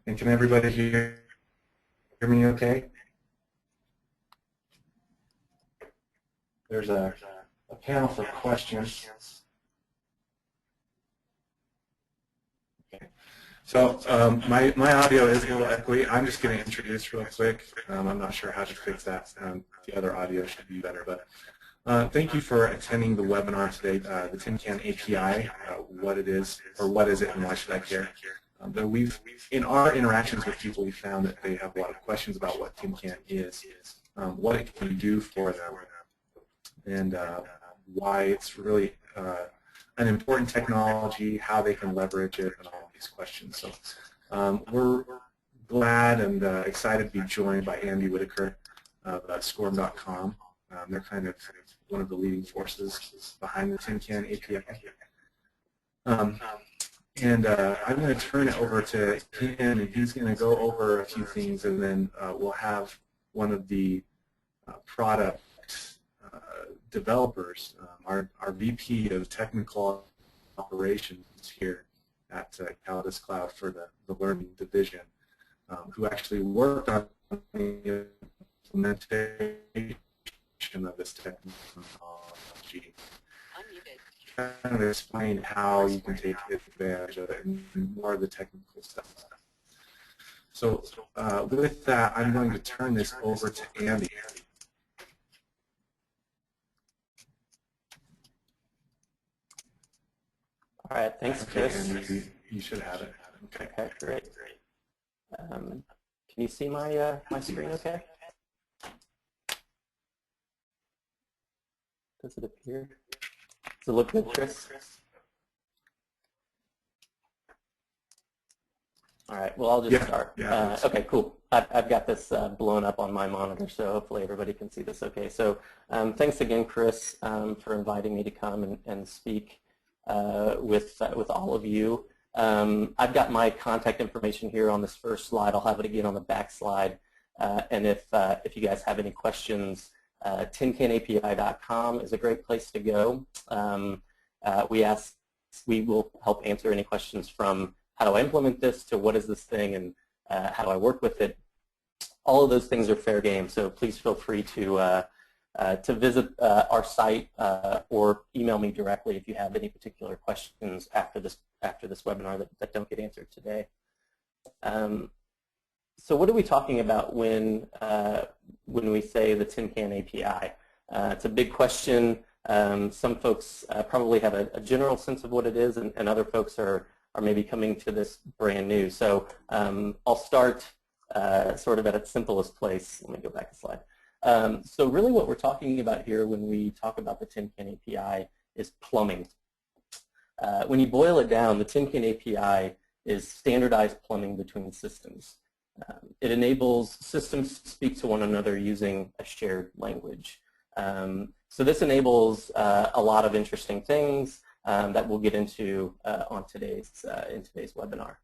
And can everybody hear me okay? There's a panel for questions. Okay. So my audio is a little echoey. I'm just going to introduce real quick. I'm not sure how to fix that. The other audio should be better. But thank you for attending the webinar today, the Can API, what it is, or what is it and why should I care? In our interactions with people, we found that they have a lot of questions about what Can is, what it can do for them, and why it's really an important technology, how they can leverage it, and all of these questions. So we're glad and excited to be joined by Andy Whitaker of Scorm.com. They're kind of one of the leading forces behind the Can API. And I'm going to turn it over to him, and he's going to go over a few things, and then we'll have one of the product developers, our VP of Technical Operations here at CallidusCloud for the Learning Division, who actually worked on the implementation of this technology. Kind of explain how you can take advantage of it and more of the technical stuff. So with that, I'm going to turn this over to Andy. All right, thanks, Chris. Andy, you should have it. Okay, great. Can you see my my screen okay? Does it appear? Does it look good, Chris? All right, well, I'll just start. Okay, cool. I've got this blown up on my monitor, so hopefully everybody can see this okay. So thanks again, Chris, for inviting me to come and speak with all of you. I've got my contact information here on this first slide. I'll have it again on the back slide. And if you guys have any questions, canapi.com is a great place to go. We will help answer any questions from how do I implement this to what is this thing and how do I work with it. All of those things are fair game, so please feel free to visit our site or email me directly if you have any particular questions after this webinar that don't get answered today. So what are we talking about when we say the Can API? It's a big question. Some folks probably have a general sense of what it is, and other folks are maybe coming to this brand new. So I'll start sort of at its simplest place. Let me go back a slide. So really what we're talking about here when we talk about the Can API is plumbing. When you boil it down, the Can API is standardized plumbing between systems. It enables systems to speak to one another using a shared language. So this enables a lot of interesting things that we'll get into in today's webinar.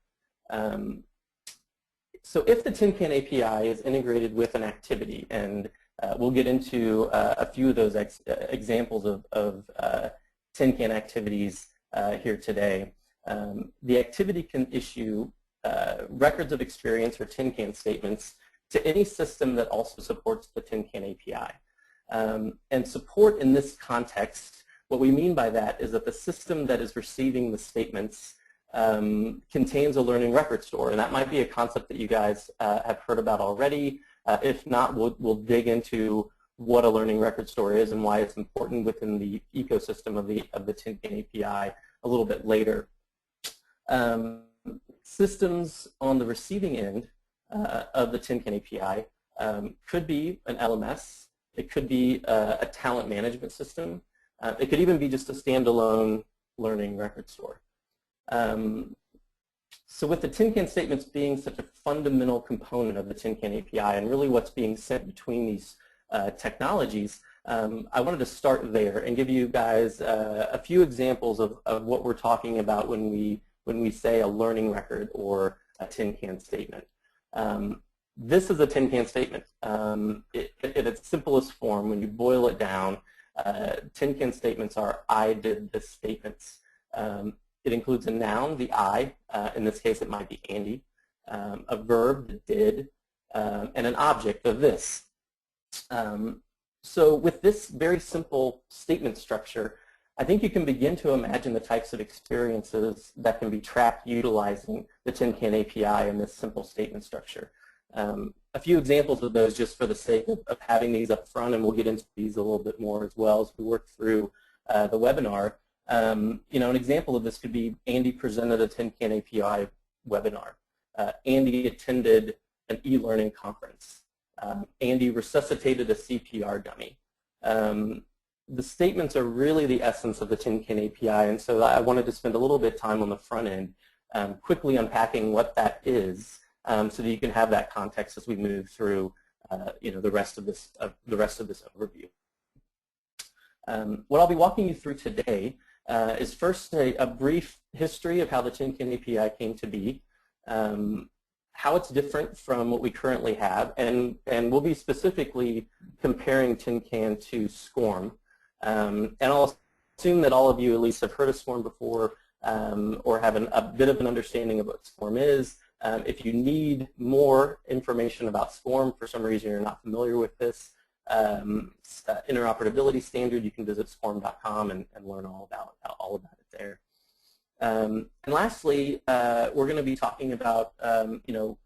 So if the Can API is integrated with an activity, and we'll get into a few of those examples of Can activities here today, the activity can issue records of experience or Can statements to any system that also supports the Can API. And support in this context, what we mean by that is that the system that is receiving the statements contains a learning record store, and that might be a concept that you guys have heard about already. If not, we'll dig into what a learning record store is and why it's important within the ecosystem of the Can API a little bit later. Systems on the receiving end of the Can API could be an LMS. It could be a talent management system. It could even be just a standalone learning record store. So with the Can statements being such a fundamental component of the Can API and really what's being sent between these technologies, I wanted to start there and give you guys a few examples of what we're talking about when we say a learning record or a Can statement. This is a Can statement. In its simplest form, when you boil it down, Can statements are I did this statements. It includes a noun, the I. In this case, it might be Andy. a verb, the did, and an object, of this. So with this very simple statement structure, I think you can begin to imagine the types of experiences that can be tracked utilizing the Can API in this simple statement structure. A few examples of those just for the sake of having these up front, and we'll get into these a little bit more as well as we work through the webinar. You know, an example of this could be Andy presented a Can API webinar. Andy attended an e-learning conference. Andy resuscitated a CPR dummy. The statements are really the essence of the Can API, and so I wanted to spend a little bit of time on the front end quickly unpacking what that is, so that you can have that context as we move through you know, the rest of this overview. What I'll be walking you through today is first a brief history of how the Can API came to be, how it's different from what we currently have, and we'll be specifically comparing Can to SCORM. And I'll assume that all of you at least have heard of SCORM before, or have a bit of an understanding of what SCORM is. If you need more information about SCORM, for some reason you're not familiar with this interoperability standard, you can visit scorm.com and learn all about it there. And lastly, we're going to be talking about you know,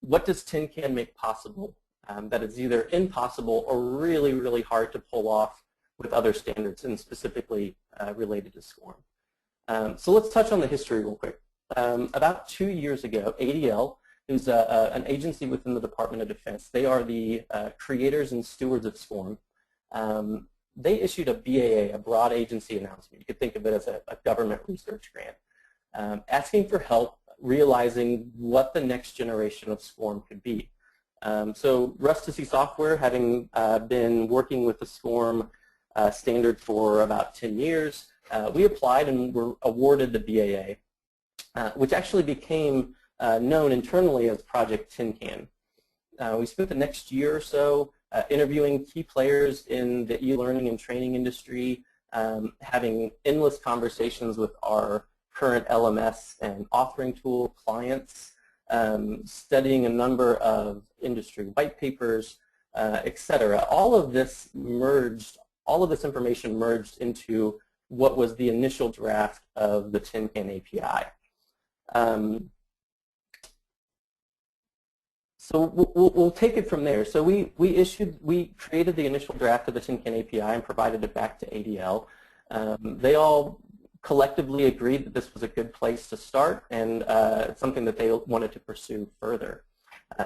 what does Can make possible that is either impossible or really, really hard to pull off with other standards, and specifically related to SCORM. So let's touch on the history real quick. About 2 years ago, ADL, who's an agency within the Department of Defense, they are the creators and stewards of SCORM. They issued a BAA, a broad agency announcement. You could think of it as a government research grant, asking for help realizing what the next generation of SCORM could be. So Rustici Software, having been working with the SCORM standard for about 10 years, we applied and were awarded the BAA, which actually became known internally as Project TinCan. We spent the next year or so interviewing key players in the e-learning and training industry, having endless conversations with our current LMS and authoring tool clients, studying a number of industry white papers, etc. All of this information merged into what was the initial draft of the Can API. So we'll take it from there. So we created the initial draft of the Can API and provided it back to ADL. They all collectively agreed that this was a good place to start, and something that they wanted to pursue further.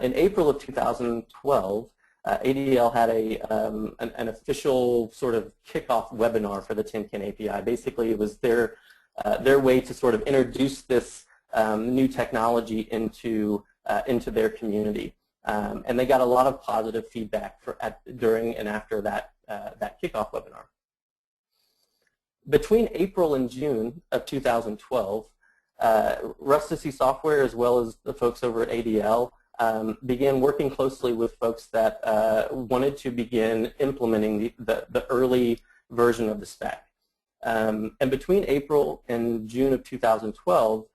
In April of 2012, ADL had an official sort of kickoff webinar for the Can API. Basically, it was their way to sort of introduce this new technology into their community, and they got a lot of positive feedback during and after that kickoff webinar. Between April and June of 2012, Rustici Software, as well as the folks over at ADL, began working closely with folks that wanted to begin implementing the early version of the spec. And between April and June of 2012,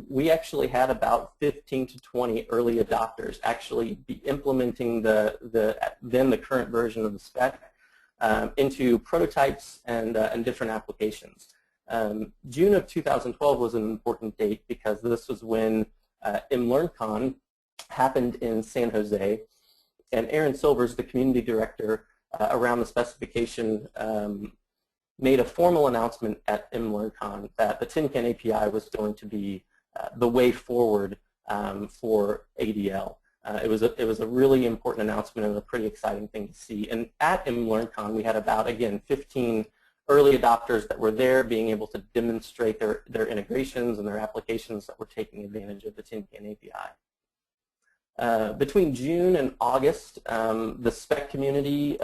we actually had about 15 to 20 early adopters actually be implementing then the current version of the spec into prototypes and different applications. June of 2012 was an important date because this was when MLearnCon happened in San Jose, and Aaron Silvers, the community director around the specification, made a formal announcement at MLearnCon that the Can API was going to be the way forward for ADL. It was a really important announcement and a pretty exciting thing to see. And at MLearnCon, we had about, again, 15 early adopters that were there being able to demonstrate their integrations and their applications that were taking advantage of the Can API. Between June and August, the spec community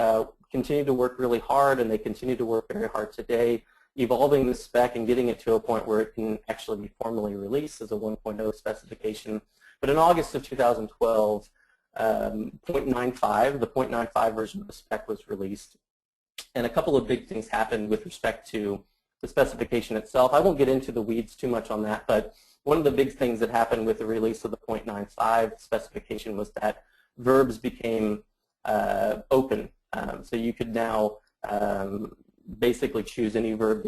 continued to work really hard, and they continue to work very hard today, evolving the spec and getting it to a point where it can actually be formally released as a 1.0 specification. But in August of 2012, the 0.95 version of the spec was released, and a couple of big things happened with respect to the specification itself. I won't get into the weeds too much on that, but one of the big things that happened with the release of the 0.95 specification was that verbs became open. So you could now basically choose any verb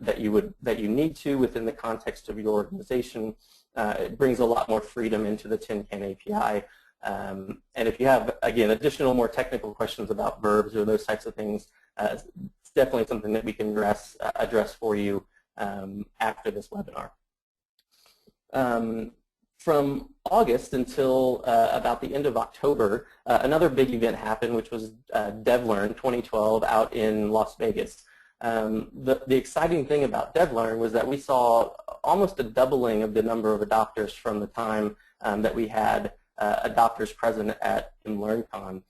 that you need to within the context of your organization. It brings a lot more freedom into the Tin Can API. And if you have, again, additional more technical questions about verbs or those types of things, it's definitely something that we can address for you after this webinar. From August until about the end of October, another big event happened, which was DevLearn 2012 out in Las Vegas. The exciting thing about DevLearn was that we saw almost a doubling of the number of adopters from the time that we had adopters present at LearnCon.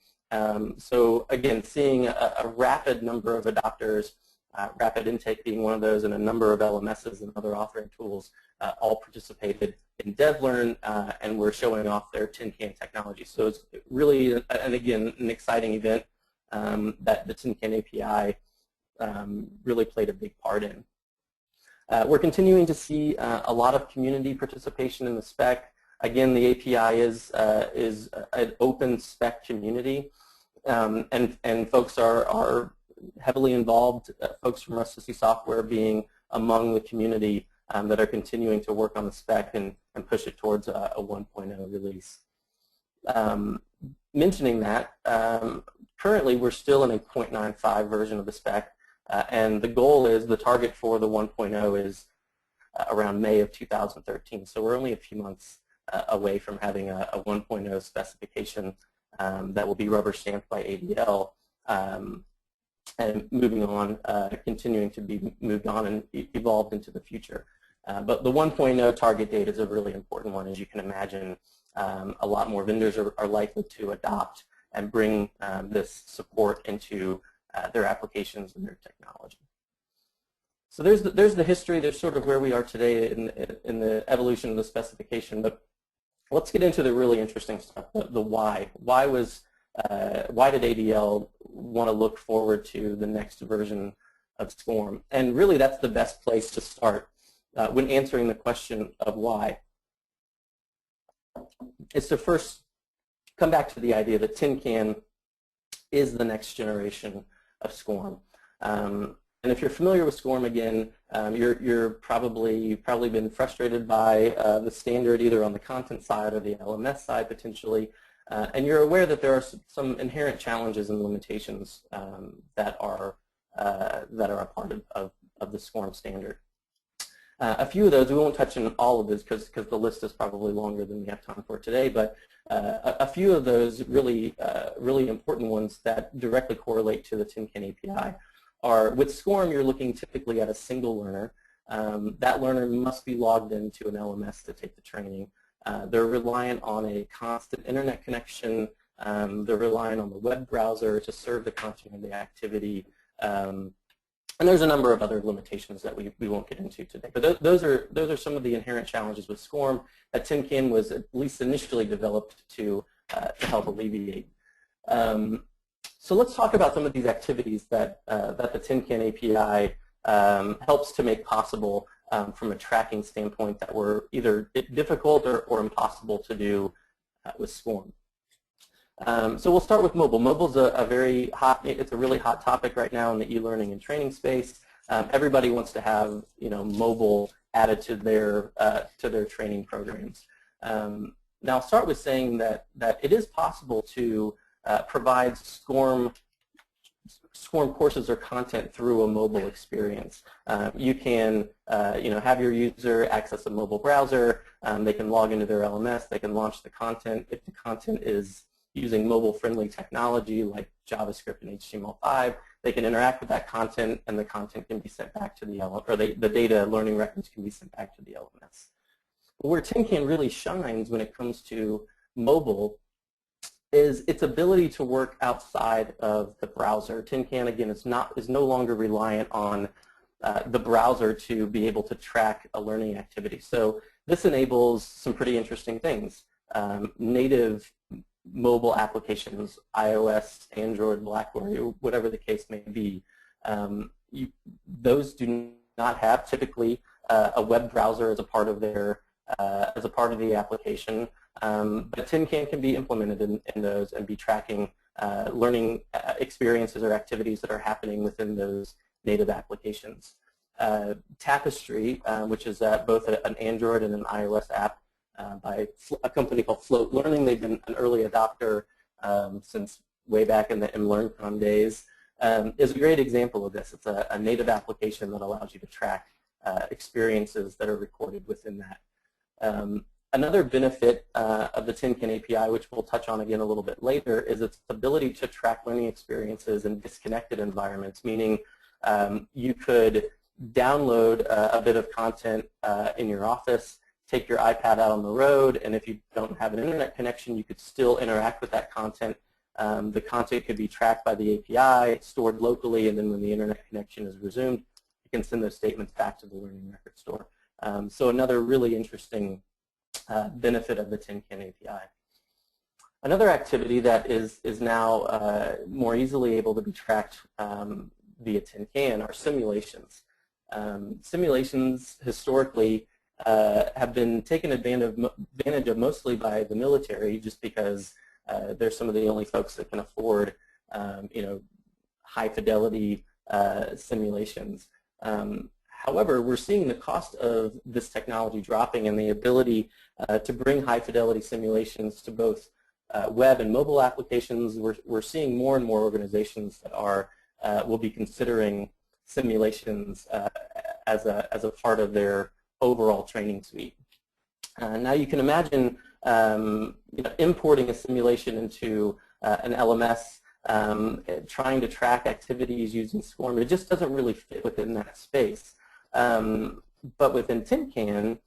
So again, seeing a rapid number of adopters, rapid intake being one of those, and a number of LMSs and other authoring tools all participated in DevLearn and were showing off their Tin Can technology. So it's really, and again, an exciting event that the Tin Can API really played a big part in. We're continuing to see a lot of community participation in the spec. Again, the API is an open spec community, and folks are heavily involved, folks from Rust CC Software being among the community that are continuing to work on the spec and push it towards a 1.0 release. Mentioning that, currently we're still in a 0.95 version of the spec, and the goal is, the target for the 1.0 is around May of 2013. So we're only a few months away from having a 1.0 specification that will be rubber stamped by ADL, and moving on, continuing to be moved on and evolved into the future. But the 1.0 target date is a really important one. As you can imagine, a lot more vendors are likely to adopt and bring this support into their applications and their technology. So there's the history. There's sort of where we are today in the evolution of the specification. But let's get into the really interesting stuff, the why. Why did ADL want to look forward to the next version of SCORM? And really, that's the best place to start when answering the question of why. It's to first come back to the idea that Tin Can is the next generation of SCORM. And if you're familiar with SCORM, again, you're probably been frustrated by the standard, either on the content side or the LMS side potentially, and you're aware that there are some inherent challenges and limitations that are a part of the SCORM standard. A few of those, we won't touch on all of this because the list is probably longer than we have time for today, but a few of those really important ones that directly correlate to the Tin Can API are, with SCORM, you're looking typically at a single learner. That learner must be logged into an LMS to take the training. They're reliant on a constant internet connection. They're reliant on the web browser to serve the content of the activity. And there's a number of other limitations that we won't get into today. But those are some of the inherent challenges with SCORM that Tin Can was at least initially developed to help alleviate. So let's talk about some of these activities that the Tin Can API helps to make possible from a tracking standpoint that were either difficult or impossible to do with SCORM. So we'll start with mobile. Mobile's a really hot topic right now in the e-learning and training space. Everybody wants to have mobile added to their training programs. Now I'll start with saying that it is possible to provide SCORM courses or content through a mobile experience. You can have your user access a mobile browser. They can log into their LMS. They can launch the content. If the content is using mobile-friendly technology like JavaScript and HTML5, they can interact with that content, and the content can be sent back to the LMS, or the data learning records can be sent back to the LMS. But where Tin Can really shines when it comes to mobile is its ability to work outside of the browser. Tin Can, again, is no longer reliant on the browser to be able to track a learning activity. So this enables some pretty interesting things. Native mobile applications, iOS, Android, BlackBerry, whatever the case may be, those do not have typically a web browser as a part of their as a part of the application, but Tin can be implemented in those and be tracking learning experiences or activities that are happening within those native applications. Tapestry, which is both an Android and an iOS app by a company called Float Learning. They've been an early adopter since way back in the mLearnCon days, is a great example of this. It's a native application that allows you to track experiences that are recorded within that. Another benefit of the Can API, which we'll touch on again a little bit later, is its ability to track learning experiences in disconnected environments, meaning you could download a bit of content in your office, take your iPad out on the road, and if you don't have an internet connection, you could still interact with that content. The content could be tracked by the API, stored locally, and then when the internet connection is resumed, you can send those statements back to the Learning Record Store. So another really interesting benefit of the Can API. Another activity that is now more easily able to be tracked via Can are simulations. Simulations historically have been taken advantage of mostly by the military, just because they're some of the only folks that can afford high fidelity simulations. However, we're seeing the cost of this technology dropping, and the ability to bring high fidelity simulations to both web and mobile applications. We're seeing more and more organizations that will be considering simulations as a part of their overall training suite. Now you can imagine importing a simulation into an LMS, trying to track activities using SCORM. It just doesn't really fit within that space. But within Can,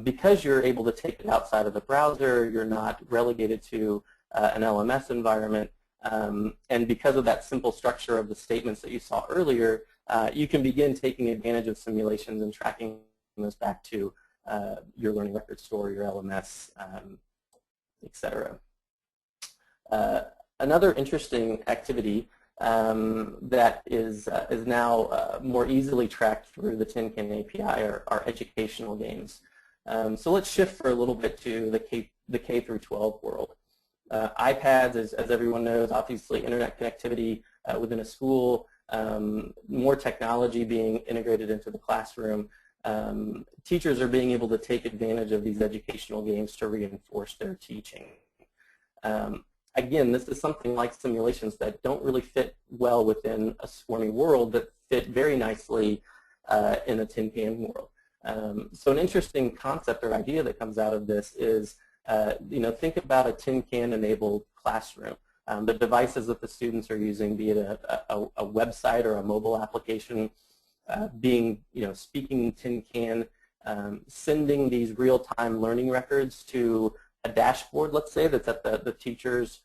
because you're able to take it outside of the browser, you're not relegated to an LMS environment, and because of that simple structure of the statements that you saw earlier, you can begin taking advantage of simulations and tracking those back to your Learning Record Store, your LMS, etc. Another interesting activity that is now more easily tracked through the Can API are educational games. So let's shift for a little bit to the K through 12 world. iPads, as everyone knows, obviously internet connectivity within a school, more technology being integrated into the classroom. Teachers are being able to take advantage of these educational games to reinforce their teaching. Again, this is something like simulations that don't really fit well within a swarmy world, but fit very nicely in a Can world. So an interesting concept or idea that comes out of this is, think about a Can-enabled classroom. The devices that the students are using, be it a website or a mobile application, speaking Can, sending these real-time learning records to a dashboard, let's say, that's at the teacher's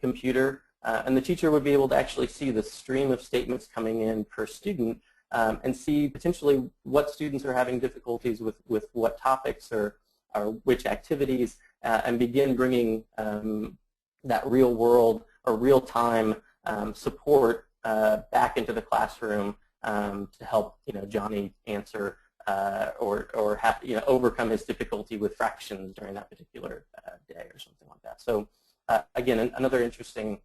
computer, and the teacher would be able to actually see the stream of statements coming in per student, and see potentially what students are having difficulties with what topics or which activities, and begin bringing that real world or real-time support back into the classroom to help Johnny answer or have, overcome his difficulty with fractions during that particular day or something like that. So again, another interesting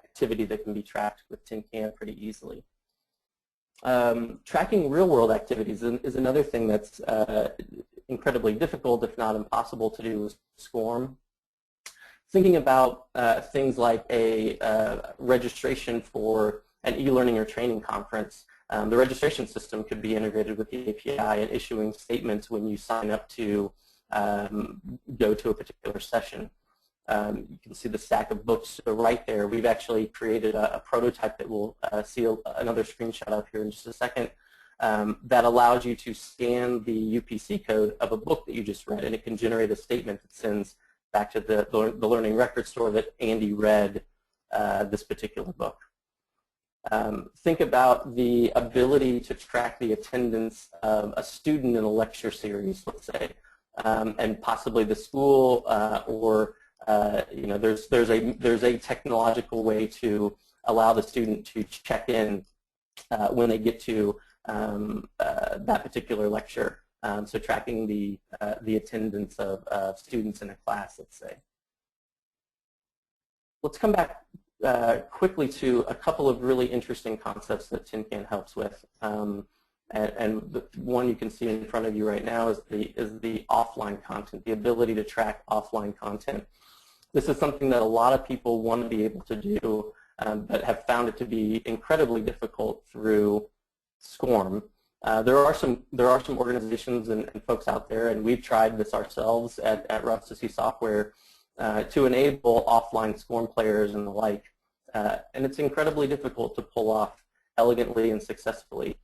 activity that can be tracked with Can pretty easily. Tracking real-world activities is another thing that's incredibly difficult, if not impossible, to do with SCORM. Thinking about things like a registration for an e-learning or training conference, the registration system could be integrated with the API and issuing statements when you sign up to go to a particular session. You can see the stack of books to the right there. We've actually created a prototype that we'll see another screenshot of here in just a second, that allows you to scan the UPC code of a book that you just read, and it can generate a statement that sends back to the Learning Record Store that Andy read this particular book. Think about the ability to track the attendance of a student in a lecture series, let's say, and possibly the school, or there's a technological way to allow the student to check in when they get to that particular lecture. so tracking the attendance of students in a class, let's say. Let's come back quickly to a couple of really interesting concepts that Tin Can helps with. And the one you can see in front of you right now is the offline content, the ability to track offline content. This is something that a lot of people want to be able to do, but have found it to be incredibly difficult through SCORM. There are some organizations and folks out there, and we've tried this ourselves at Rustici Software to enable offline SCORM players and the like, and it's incredibly difficult to pull off elegantly and successfully.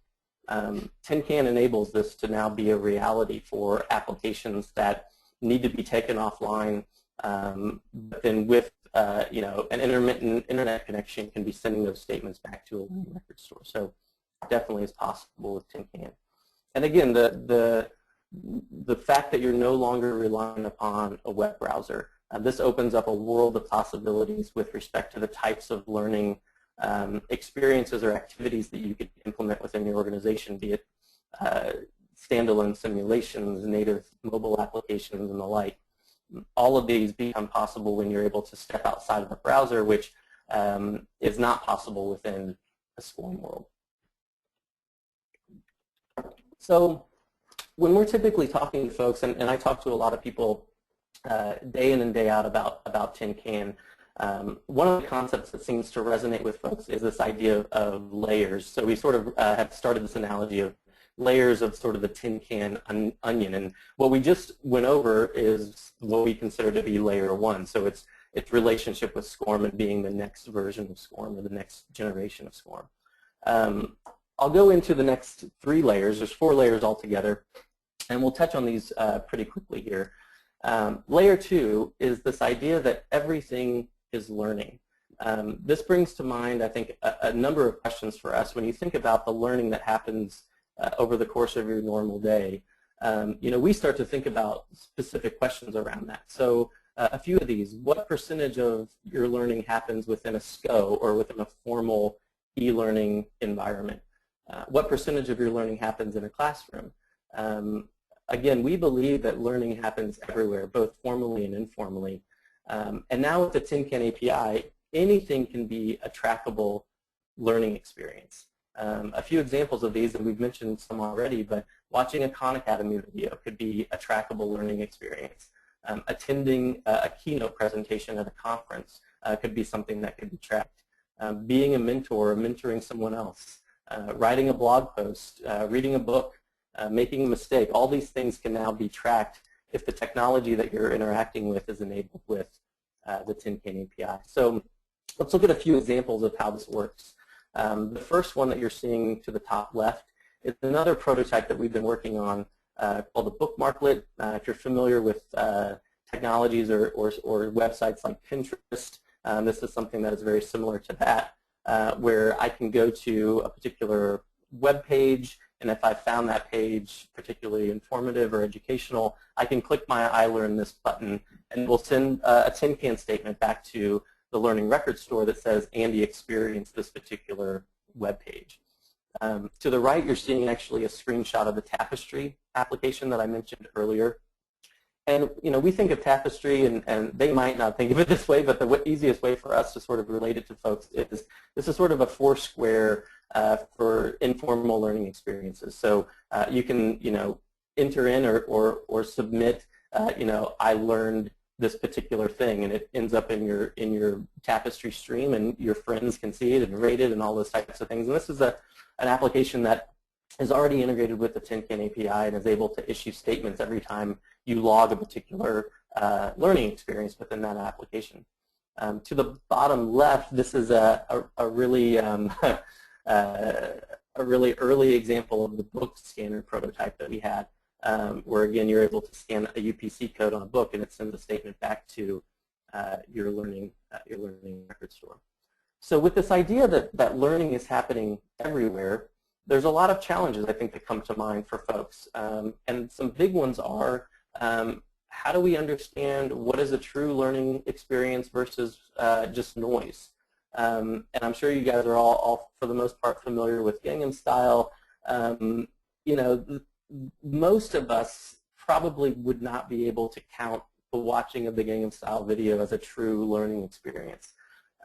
Tin Can enables this to now be a reality for applications that need to be taken offline, but then with an intermittent internet connection can be sending those statements back to a learning record store. So definitely is possible with Tin Can. And again, the fact that you're no longer relying upon a web browser, this opens up a world of possibilities with respect to the types of learning experiences or activities that you could implement within your organization, be it standalone simulations, native mobile applications, and the like. All of these become possible when you're able to step outside of a browser, which is not possible within a SCORM world. So when we're typically talking to folks, and I talk to a lot of people day in and day out about Tin Can, one of the concepts that seems to resonate with folks is this idea of layers. So we sort of have started this analogy of layers of sort of the Tin Can onion, and what we just went over is what we consider to be layer one. So it's relationship with SCORM and being the next version of SCORM or the next generation of SCORM. I'll go into the next 3 layers. There's 4 layers altogether, and we'll touch on these pretty quickly here. Layer 2 is this idea that everything is learning. This brings to mind, I think, a number of questions for us when you think about the learning that happens over the course of your normal day. We start to think about specific questions around that. So a few of these: what percentage of your learning happens within a SCO or within a formal e-learning environment? What percentage of your learning happens in a classroom? Again, we believe that learning happens everywhere, both formally and informally. And now with the Tin Can API, anything can be a trackable learning experience. A few examples of these, and we've mentioned some already, but watching a Khan Academy video could be a trackable learning experience. Attending a keynote presentation at a conference could be something that could be tracked. Being a mentor or mentoring someone else, writing a blog post, reading a book, making a mistake, all these things can now be tracked if the technology that you're interacting with is enabled with the Tin Can API. So let's look at a few examples of how this works. The first one that you're seeing to the top left is another prototype that we've been working on called the Bookmarklet. If you're familiar with technologies or websites like Pinterest, this is something that is very similar to that, where I can go to a particular web page, and if I found that page particularly informative or educational, I can click my I Learn This button, and we'll send a Tin Can statement back to the Learning Record Store that says, Andy experienced this particular web page. To the right, you're seeing actually a screenshot of the Tapestry application that I mentioned earlier. And we think of Tapestry, and they might not think of it this way, but the easiest way for us to sort of relate it to folks is this is sort of a Foursquare for informal learning experiences. So you can enter in or submit I learned this particular thing, and it ends up in your Tapestry stream, and your friends can see it and rate it and all those types of things. And this is an application that is already integrated with the Tin Can API and is able to issue statements every time you log a particular learning experience within that application. To the bottom left, this is a really early example of the book scanner prototype that we had, where again you're able to scan a UPC code on a book and it sends a statement back to your learning record store. So with this idea that learning is happening everywhere, there's a lot of challenges I think that come to mind for folks, and some big ones are how do we understand what is a true learning experience versus just noise? And I'm sure you guys are all for the most part familiar with Gangnam Style. most of us probably would not be able to count the watching of the Gangnam Style video as a true learning experience.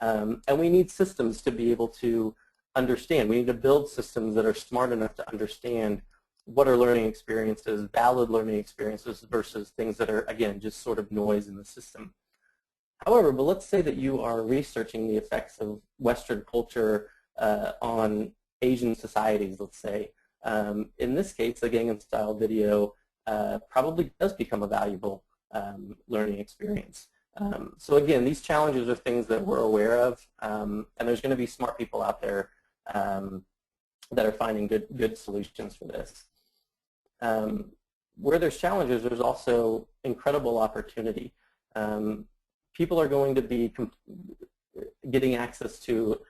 And we need systems to be able to understand. We need to build systems that are smart enough to understand what are learning experiences, valid learning experiences, versus things that are, again, just sort of noise in the system. However, but let's say that you are researching the effects of Western culture on Asian societies, let's say. In this case, the Gangnam Style video probably does become a valuable learning experience. So again, these challenges are things that we're aware of, and there's going to be smart people out there that are finding good solutions for this. Where there's challenges, there's also incredible opportunity. People are going to be getting access to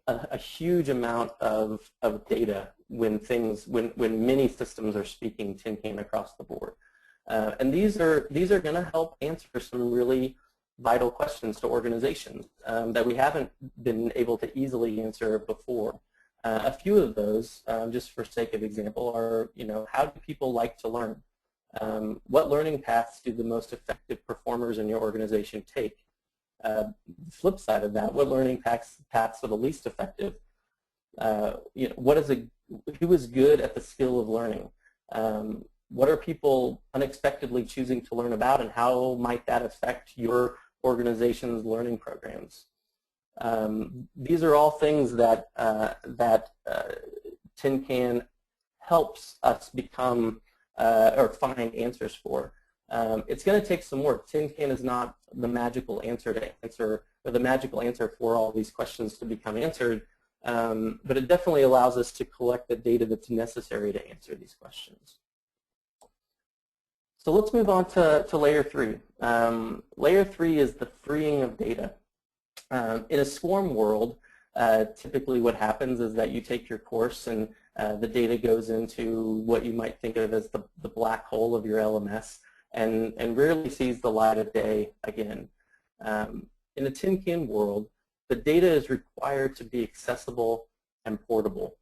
a huge amount of data when many systems are speaking tin can across the board. And these are going to help answer some really vital questions to organizations that we haven't been able to easily answer before. A few of those, just for sake of example, are, how do people like to learn? What learning paths do the most effective performers in your organization take? The flip side of that, what learning paths are the least effective? Who is good at the skill of learning? What are people unexpectedly choosing to learn about, and how might that affect your organization's learning programs? These are all things that Tin Can helps us become or find answers for. It's going to take some work. Tin Can is not the magical answer for all these questions to become answered, but it definitely allows us to collect the data that's necessary to answer these questions. So let's move on to layer 3. Layer 3 is the freeing of data. In a swarm world, typically what happens is that you take your course and the data goes into what you might think of as the black hole of your LMS and rarely sees the light of day again. In a Tin Can world, the data is required to be accessible and portable.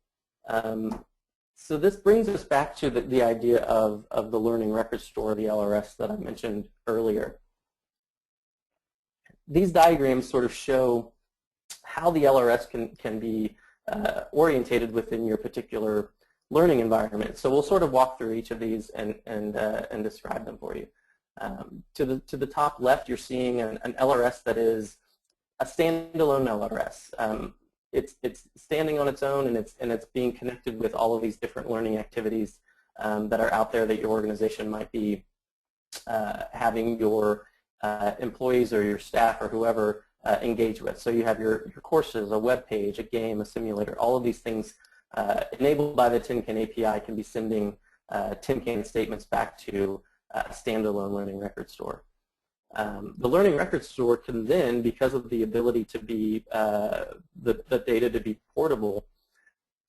So this brings us back to the idea of the learning record store, the LRS, that I mentioned earlier. These diagrams sort of show how the LRS can be orientated within your particular learning environment. So we'll sort of walk through each of these and describe them for you. To the top left, you're seeing an LRS that is a standalone LRS. It's standing on its own, and it's being connected with all of these different learning activities that are out there that your organization might be having your employees or your staff or whoever engage with. So you have your courses, a web page, a game, a simulator. All of these things enabled by the Tin Can API can be sending Tin Can statements back to a standalone learning record store. The learning record store can then, because of the ability to be the data to be portable,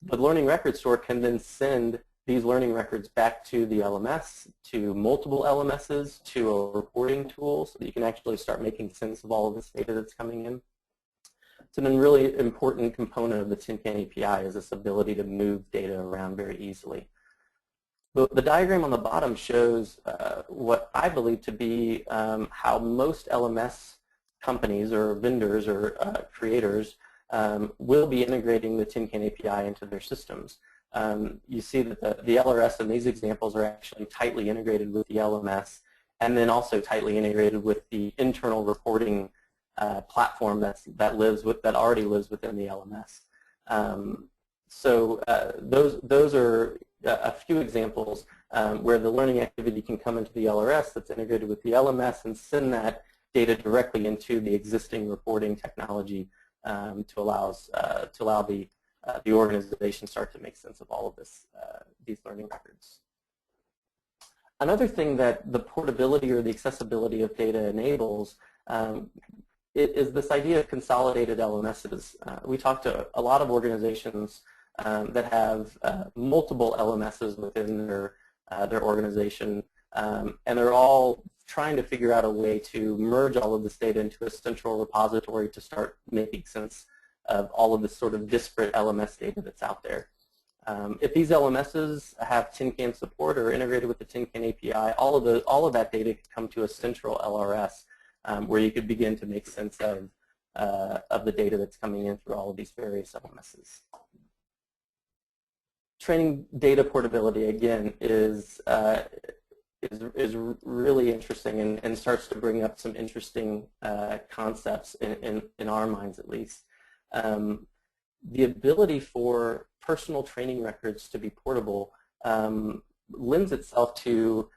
the learning record store can then send these learning records back to the LMS, to multiple LMSs, to a reporting tool, so that you can actually start making sense of all of this data that's coming in. It's a really important component of the Tin Can API, is this ability to move data around very easily. The diagram on the bottom shows what I believe to be how most LMS companies or vendors or creators will be integrating the Tin Can API into their systems. You see that the LRS in these examples are actually tightly integrated with the LMS, and then also tightly integrated with the internal reporting platform that already lives within the LMS. Those are a few examples where the learning activity can come into the LRS that's integrated with the LMS and send that data directly into the existing reporting technology to allow the organization start to make sense of all of these learning records. Another thing that the portability or the accessibility of data enables is this idea of consolidated LMSs. We talked to a lot of organizations that have multiple LMSs within their organization, and they're all trying to figure out a way to merge all of this data into a central repository to start making sense of all of this sort of disparate LMS data that's out there. If these LMSs have Tin Can support or are integrated with the Tin Can API, all of that data could come to a central LRS where you could begin to make sense of the data that's coming in through all of these various LMSs. Training data portability, again, is really interesting and starts to bring up some interesting concepts in our minds, at least. The ability for personal training records to be portable lends itself to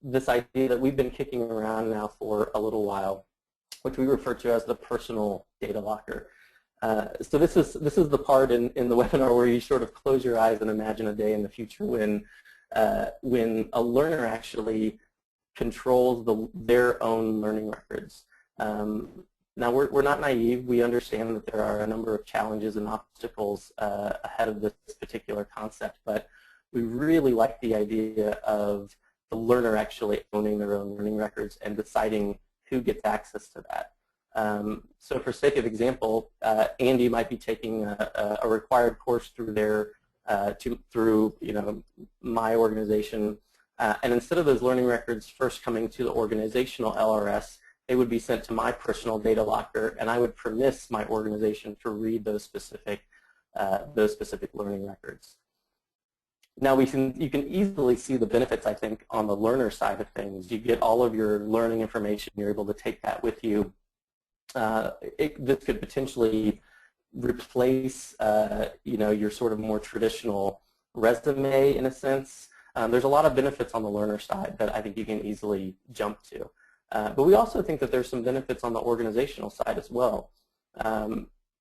this idea that we've been kicking around now for a little while, which we refer to as the personal data locker. So this is the part in the webinar where you sort of close your eyes and imagine a day in the future when a learner actually controls their own learning records. Now, we're not naive. We understand that there are a number of challenges and obstacles ahead of this particular concept, but we really like the idea of the learner actually owning their own learning records and deciding who gets access to that. So for sake of example, Andy might be taking a required course through through my organization, and instead of those learning records first coming to the organizational LRS, they would be sent to my personal data locker, and I would permiss my organization to read those specific learning records. Now you can easily see the benefits, I think, on the learner side of things. You get all of your learning information. You're able to take that with you. This could potentially replace your sort of more traditional resume in a sense. There's a lot of benefits on the learner side that I think you can easily jump to. But we also think that there's some benefits on the organizational side as well.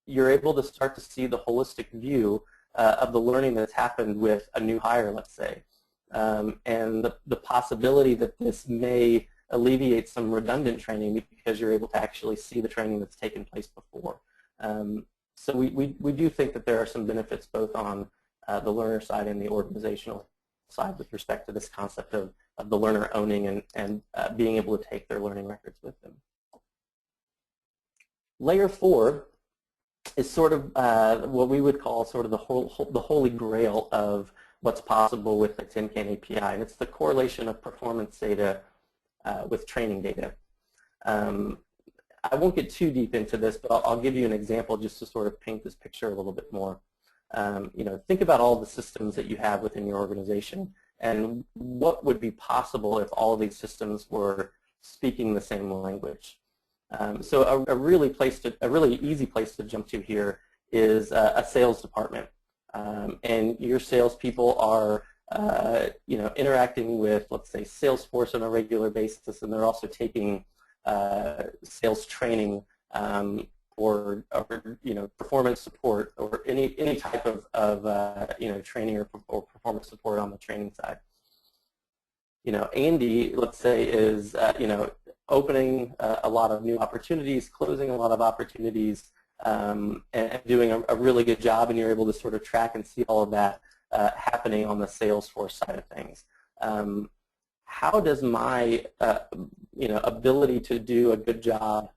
You're able to start to see the holistic view of the learning that's happened with a new hire, let's say. And the possibility that this may alleviate some redundant training because you're able to actually see the training that's taken place before. So we do think that there are some benefits both on the learner side and the organizational side with respect to this concept of the learner owning and being able to take their learning records with them. Layer 4 is sort of what we would call sort of the holy grail of what's possible with the Tin Can API, and it's the correlation of performance data with training data. I won't get too deep into this, but I'll give you an example just to sort of paint this picture a little bit more. Think about all the systems that you have within your organization and what would be possible if all of these systems were speaking the same language. So a really easy place to jump to here is a sales department, and your salespeople are interacting with, let's say, Salesforce on a regular basis, and they're also taking sales training or performance support or any type of training or performance support on the training side. Andy, let's say, is opening a lot of new opportunities, closing a lot of opportunities, and doing a really good job, and you're able to sort of track and see all of that happening on the Salesforce side of things. How does my ability to do a good job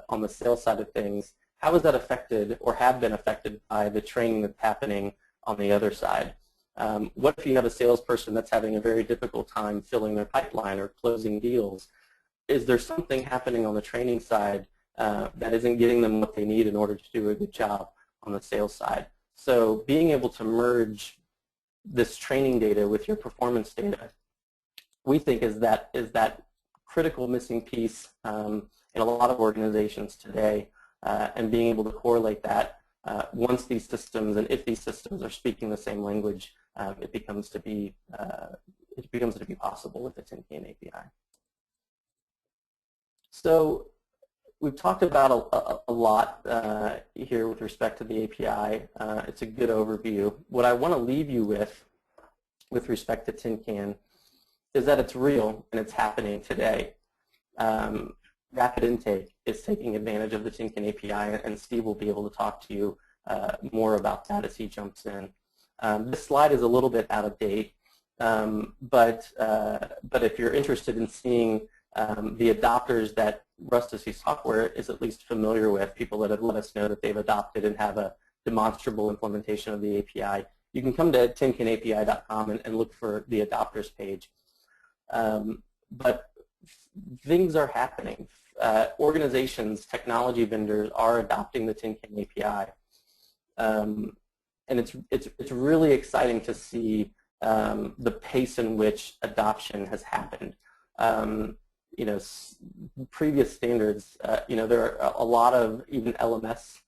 on the sales side of things, how is that affected or have been affected by the training that's happening on the other side? What if you have a salesperson that's having a very difficult time filling their pipeline or closing deals? Is there something happening on the training side that isn't getting them what they need in order to do a good job on the sales side? So being able to merge this training data with your performance data, we think is that critical missing piece in a lot of organizations today, and being able to correlate that once these systems and if these systems are speaking the same language, it becomes to be possible with the Tin Can API. So we've talked about a lot here with respect to the API. It's a good overview. What I want to leave you with respect to Tin Can is that it's real and it's happening today. Rapid Intake is taking advantage of the Tin Can API, and Steve will be able to talk to you more about that as he jumps in. This slide is a little bit out of date, but if you're interested in seeing the adopters that Rustici software is at least familiar with, people that have let us know that they've adopted and have a demonstrable implementation of the API, you can come to tincanapi.com and look for the adopters page. But things are happening. Organizations, technology vendors are adopting the Tin Can API. And it's really exciting to see the pace in which adoption has happened. You know, previous standards, you know, there are a lot of even LMS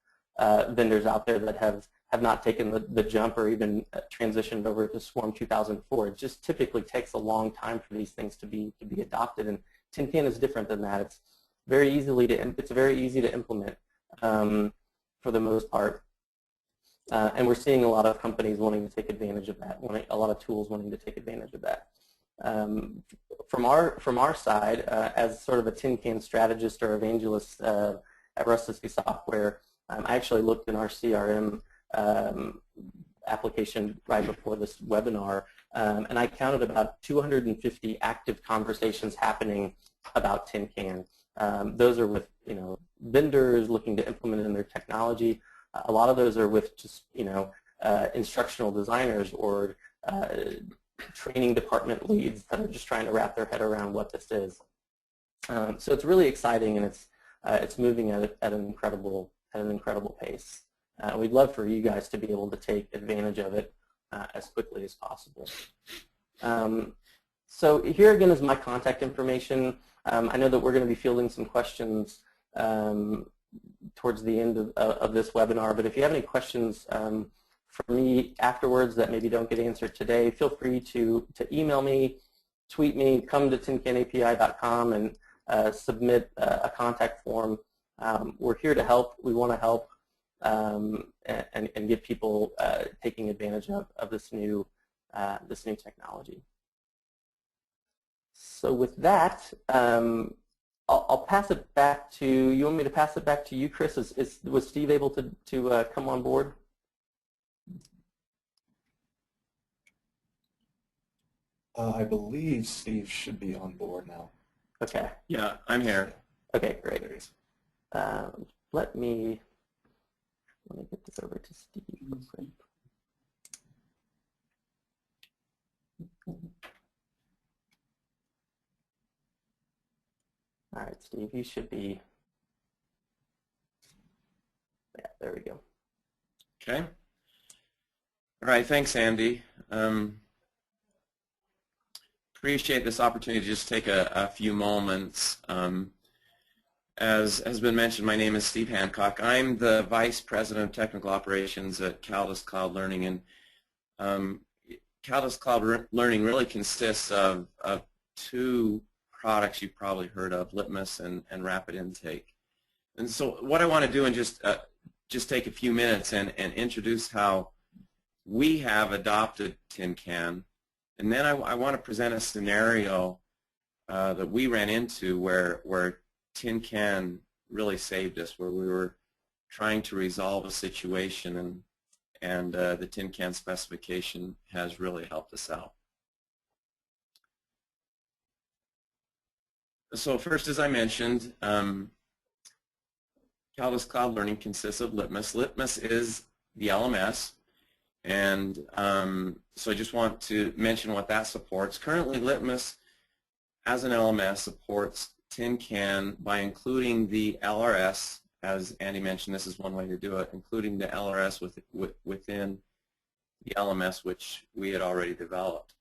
vendors out there that have not taken the jump or even transitioned over to Swarm 2004. It just typically takes a long time for these things to be adopted, and Tin Can is different than that. It's very easy to implement for the most part, and we're seeing a lot of companies wanting to take advantage of that. A lot of tools wanting to take advantage of that. From our side, as sort of a Tin Can strategist or evangelist at Rusty Software, I actually looked in our CRM application right before this webinar, and I counted about 250 active conversations happening about Tin Can. Those are with, you know, vendors looking to implement it in their technology. A lot of those are with just, you know, instructional designers or training department leads that are just trying to wrap their head around what this is. So it's really exciting, and it's moving at an incredible pace. We'd love for you guys to be able to take advantage of it as quickly as possible. So here again is my contact information. I know that we're going to be fielding some questions towards the end of this webinar, but if you have any questions for me afterwards that maybe don't get answered today, feel free to email me, tweet me, come to tincanapi.com and submit a contact form. We're here to help. We want to help and get people taking advantage of this new technology. So with that, I'll pass it back to you. Want me to pass it back to you, Chris? Was Steve able to come on board? I believe Steve should be on board now. Okay. Yeah, I'm here. Okay, great. Let me get this over to Steve real quick. All right, Steve, you should be. Yeah, there we go. Okay. All right, thanks, Andy. Appreciate this opportunity to just take a few moments. As has been mentioned, my name is Steve Hancock. I'm the Vice President of Technical Operations at CallidusCloud Learning, and CallidusCloud Learning really consists of two products you've probably heard of, Litmus and Rapid Intake. And so what I want to do in just take a few minutes and introduce how we have adopted Tin Can, and then I want to present a scenario that we ran into where Tin Can really saved us, where we were trying to resolve a situation, and the Tin Can specification has really helped us out. So first, as I mentioned, CallidusCloud Learning consists of Litmus. Litmus is the LMS, and so I just want to mention what that supports. Currently, Litmus, as an LMS, supports Tin Can by including the LRS. As Andy mentioned, this is one way to do it, including the LRS within the LMS, which we had already developed.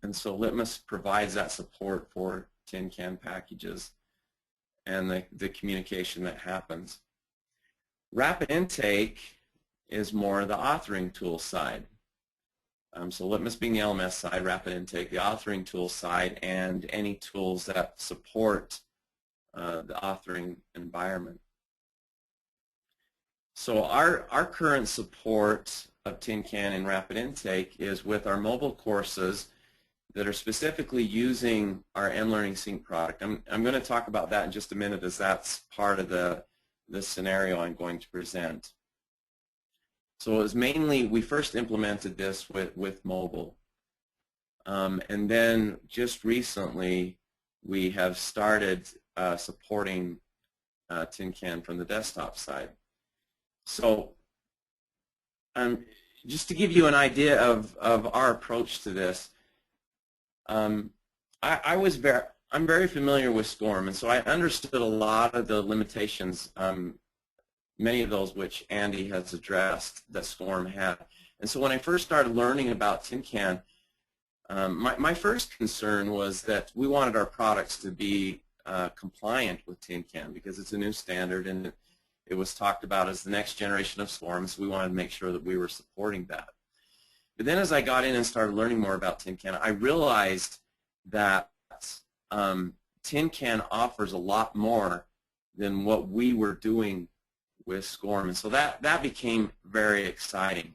And so Litmus provides that support for Tin Can packages and the communication that happens. Rapid Intake is more the authoring tool side. So Litmus being the LMS side, Rapid Intake the authoring tool side, and any tools that support the authoring environment. So our current support of Tin Can and Rapid Intake is with our mobile courses that are specifically using our mLearning Sync product. I'm going to talk about that in just a minute, as that's part of the scenario I'm going to present. So it was mainly, we first implemented this with mobile. And then just recently, we have started supporting Tin Can from the desktop side. So just to give you an idea of our approach to this, I'm very familiar with SCORM, and so I understood a lot of the limitations, many of those which Andy has addressed that SCORM had. And so when I first started learning about Tin Can, my first concern was that we wanted our products to be compliant with Tin Can because it's a new standard and it was talked about as the next generation of SCORM, so we wanted to make sure that we were supporting that. But then as I got in and started learning more about Tin Can, I realized that Tin Can offers a lot more than what we were doing with SCORM, and so that became very exciting.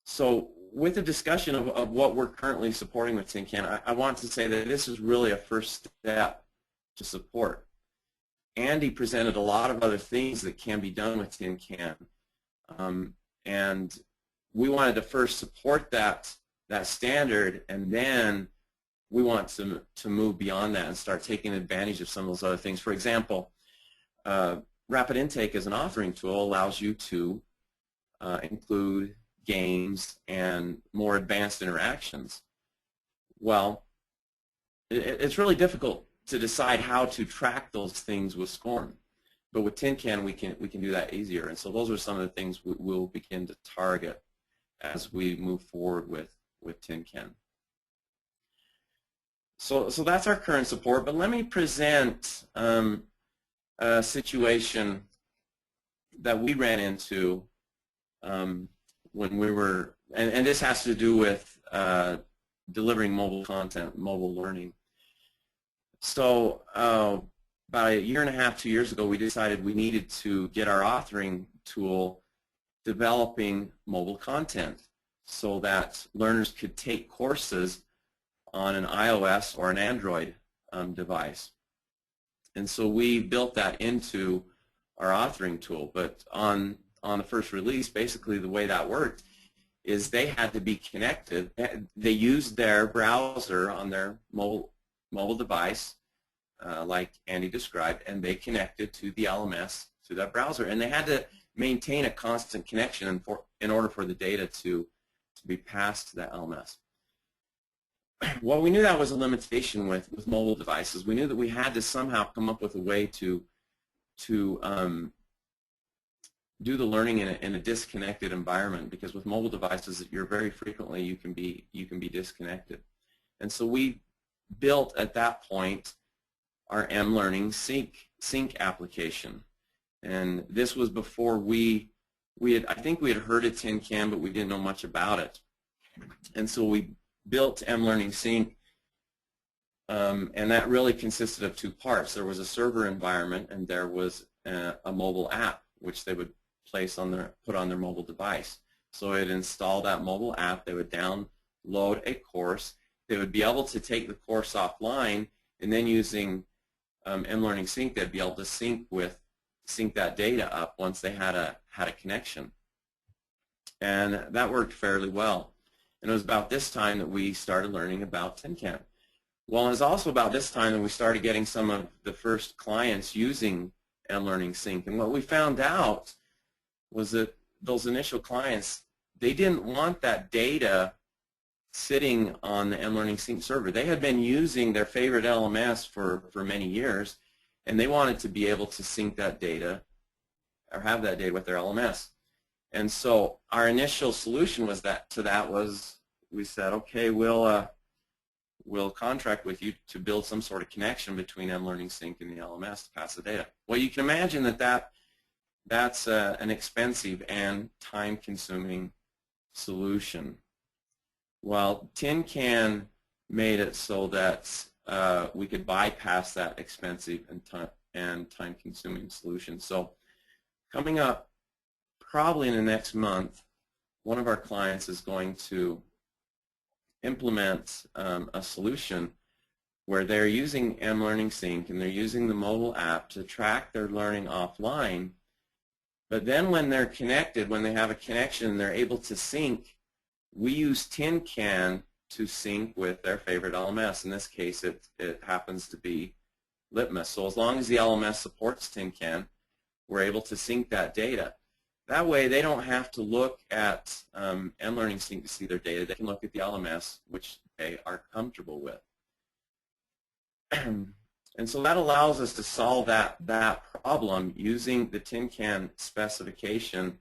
So with the discussion of what we're currently supporting with Tin Can, I want to say that this is really a first step to support. Andy presented a lot of other things that can be done with Tin Can, and we wanted to first support that standard, and then we want to move beyond that and start taking advantage of some of those other things. For example, Rapid Intake as an authoring tool allows you to include games and more advanced interactions. Well, it's really difficult to decide how to track those things with SCORM, but with Tin Can we can do that easier. And so those are some of the things we'll begin to target as we move forward with Tin Can. So that's our current support, but let me present a situation that we ran into when we were, and this has to do with delivering mobile content, mobile learning. So about a year and a half, 2 years ago, we decided we needed to get our authoring tool developing mobile content so that learners could take courses on an iOS or an Android device. And so we built that into our authoring tool. But on the first release, basically the way that worked is they had to be connected. They used their browser on their mobile device, like Andy described, and they connected to the LMS to that browser. And they had to maintain a constant connection in order for the data to be passed to that LMS. Well, we knew that was a limitation with mobile devices. We knew that we had to somehow come up with a way to do the learning in a disconnected environment, because with mobile devices, you're very frequently you can be disconnected. And so we built at that point our mLearning Sync application, and this was before I think we had heard of Tin Can, but we didn't know much about it. And so we built mLearning Sync, and that really consisted of two parts. There was a server environment, and there was a mobile app which they would put on their mobile device. So it installed that mobile app. They would download a course. They would be able to take the course offline, and then using mLearning Sync, they'd be able to sync that data up once they had a connection. And that worked fairly well. And it was about this time that we started learning about Tin Can. Well, it was also about this time that we started getting some of the first clients using mLearning Sync. And what we found out was that those initial clients, they didn't want that data sitting on the mLearning Sync server. They had been using their favorite LMS for many years, and they wanted to be able to sync that data or have that data with their LMS. And so our initial solution was we said, okay, we'll contract with you to build some sort of connection between mLearning Sync and the LMS to pass the data. Well, you can imagine that's an expensive and time-consuming solution. Well, Tin Can made it so that we could bypass that expensive and time-consuming solution. So coming up probably in the next month, one of our clients is going to implement a solution where they're using mLearning Sync and they're using the mobile app to track their learning offline. But then when they're connected, when they have a connection, they're able to sync. We use Tin Can to sync with their favorite LMS. In this case, it happens to be Litmus. So as long as the LMS supports Tin Can, we're able to sync that data. That way they don't have to look at mLearning Sync to see their data. They can look at the LMS, which they are comfortable with. And so that allows us to solve that problem using the tin can specification,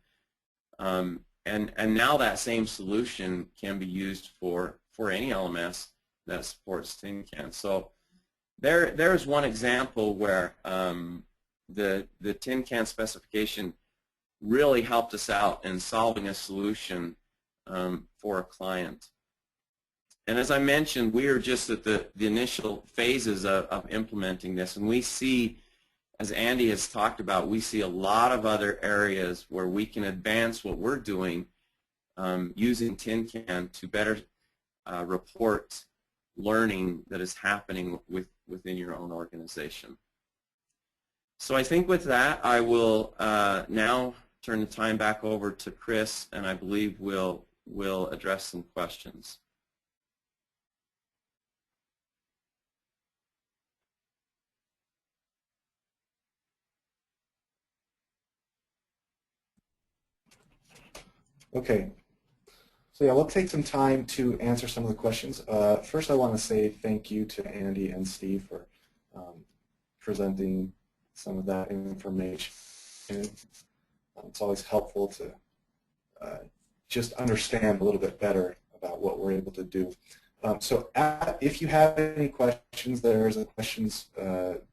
and now that same solution can be used for any LMS that supports tin can. So there's one example where the tin can specification really helped us out in solving a solution for a client. And as I mentioned, we are just at the initial phases of implementing this, and we see, as Andy has talked about, we see a lot of other areas where we can advance what we're doing using tin can to better report learning that is happening within your own organization. So I think with that, I will now turn the time back over to Chris, and I believe we'll address some questions. Okay, so yeah, we'll take some time to answer some of the questions. First, I want to say thank you to Andy and Steve for presenting some of that information. It's always helpful to just understand a little bit better about what we're able to do. So if you have any questions, there's a questions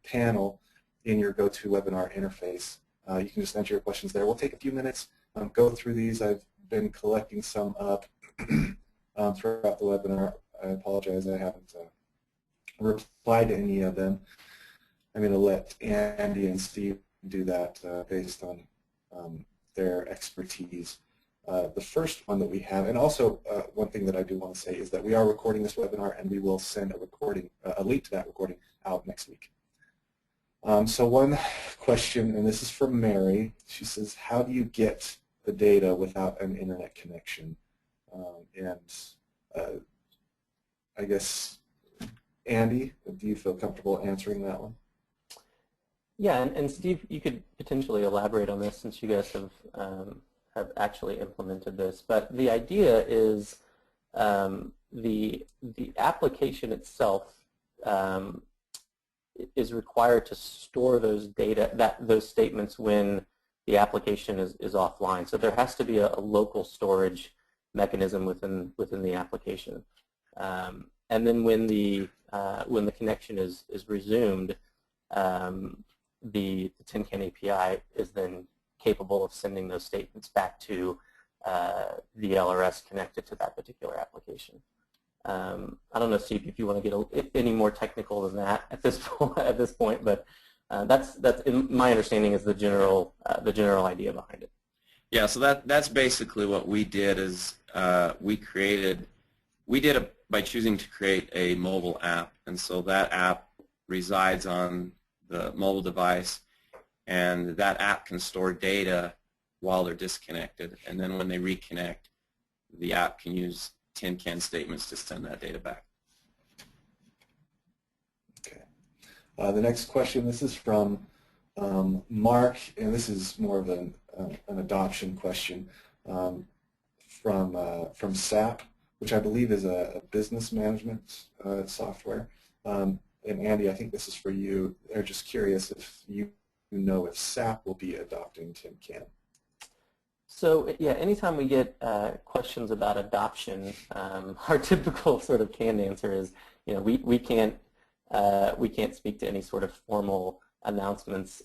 panel in your GoToWebinar interface. You can just enter your questions there. We'll take a few minutes, go through these. I've been collecting some up throughout the webinar. I apologize, I haven't replied to any of them. I'm going to let Andy and Steve do that based on their expertise. The first one that we have, and also one thing that I do want to say is that we are recording this webinar, and we will send a link to that recording out next week. So one question, and this is from Mary. She says, how do you get the data without an internet connection? I guess, Andy, do you feel comfortable answering that one? Yeah, and Steve, you could potentially elaborate on this since you guys have actually implemented this. But the idea is the application itself is required to store those data, those statements when the application is offline. So there has to be a local storage mechanism within the application. And then when the connection is resumed, the tin can API is then capable of sending those statements back to the LRS connected to that particular application. I don't know, Steve, if you want to get any more technical than that at this point, but that's my understanding is the general idea behind it. Yeah, so that's basically what we did. Is we did it by choosing to create a mobile app, and so that app resides on the mobile device, and that app can store data while they're disconnected, and then when they reconnect, the app can use tin can statements to send that data back. Okay. The next question, this is from Mark, and this is more of an adoption question from SAP, which I believe is a business management software. And Andy, I think this is for you. They're just curious if you know if SAP will be adopting tin can. So yeah, anytime we get questions about adoption, our typical sort of canned answer is, you know, we can't speak to any sort of formal announcements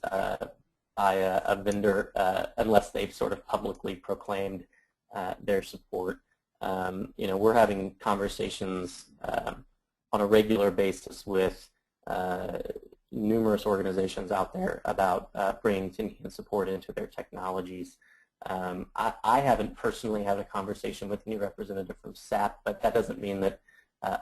by a vendor unless they've sort of publicly proclaimed their support. You know, we're having conversations on a regular basis with numerous organizations out there about bringing tin can support into their technologies. I haven't personally had a conversation with any representative from SAP, but that doesn't mean that